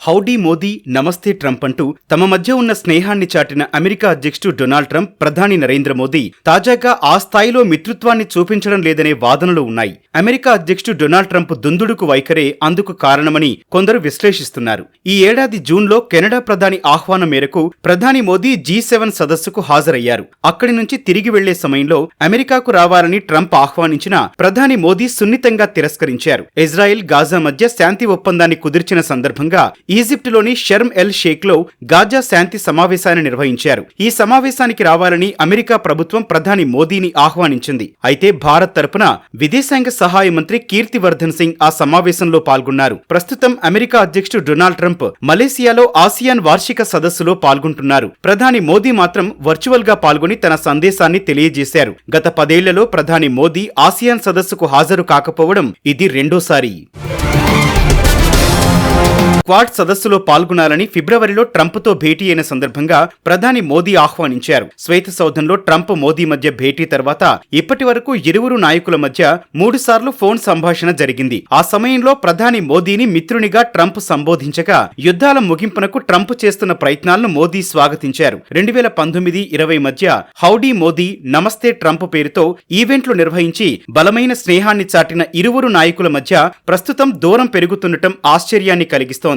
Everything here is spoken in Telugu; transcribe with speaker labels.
Speaker 1: హౌడీ మోదీ, నమస్తే ట్రంప్ అంటూ తమ మధ్య ఉన్న స్నేహాన్ని చాటిన అమెరికా అధ్యక్షుడు డొనాల్డ్ ట్రంప్, ప్రధాని నరేంద్ర మోదీ తాజాగా ఆ స్థాయిలో మిత్రత్వాన్ని చూపించడం లేదనే వాదనలు ఉన్నాయి. అమెరికా అధ్యక్షుడు డొనాల్డ్ ట్రంప్ దుందుడుకు వైఖరే అందుకు కారణమని కొందరు విశ్లేషిస్తున్నారు. ఈ ఏడాది జూన్లో కెనడా ప్రధాని ఆహ్వానం మేరకు ప్రధాని మోదీ G7 సదస్సుకు హాజరయ్యారు. అక్కడి నుంచి తిరిగి వెళ్లే సమయంలో అమెరికాకు రావాలని ట్రంప్ ఆహ్వానించినా ప్రధాని మోదీ సున్నితంగా తిరస్కరించారు. ఇజ్రాయెల్, గాజా మధ్య శాంతి ఒప్పందాన్ని కుదిర్చిన సందర్భంగా ఈజిప్టులోని షర్మ్ ఎల్ షేక్లో గాజా శాంతి సమావేశాన్ని నిర్వహించారు. ఈ సమావేశానికి రావాలని అమెరికా ప్రభుత్వం ప్రధాని మోదీని ఆహ్వానించింది. అయితే భారత్ తరపున విదేశాంగ సహాయ మంత్రి కీర్తివర్ధన్ సింగ్ ఆ సమావేశంలో పాల్గొన్నారు. ప్రస్తుతం అమెరికా అధ్యక్షుడు డొనాల్డ్ ట్రంప్ మలేసియాలో ఆసియాన్ వార్షిక సదస్సులో పాల్గొంటున్నారు. ప్రధాని మోదీ మాత్రం వర్చువల్ గా పాల్గొని తన సందేశాన్ని తెలియజేశారు. గత 10 ఏళ్లలో ప్రధాని మోదీ ఆసియాన్ సదస్సుకు హాజరు కాకపోవడం ఇది రెండోసారి. క్వాడ్ సదస్సులో పాల్గొనాలని ఫిబ్రవరిలో ట్రంప్తో భేటీ అయిన సందర్భంగా ప్రధాని మోదీ ఆహ్వానించారు. శ్వేత సౌధంలో ట్రంప్, మోదీ మధ్య భేటీ తర్వాత ఇప్పటి వరకు ఇరువురు నాయకుల మధ్య 3 సార్లు ఫోన్ సంభాషణ జరిగింది. ఆ సమయంలో ప్రధాని మోదీని మిత్రునిగా ట్రంప్ సంబోధించగా యుద్ధాల ముగింపునకు ట్రంప్ చేస్తున్న ప్రయత్నాలను మోదీ స్వాగతించారు. 2019-20 మధ్య హౌడీ మోదీ, నమస్తే ట్రంప్ పేరుతో ఈవెంట్లు నిర్వహించి బలమైన స్నేహాన్ని చాటిన ఇరువురు నాయకుల మధ్య ప్రస్తుతం దూరం పెరుగుతుండటం ఆశ్చర్యాన్ని కలిగిస్తోంది.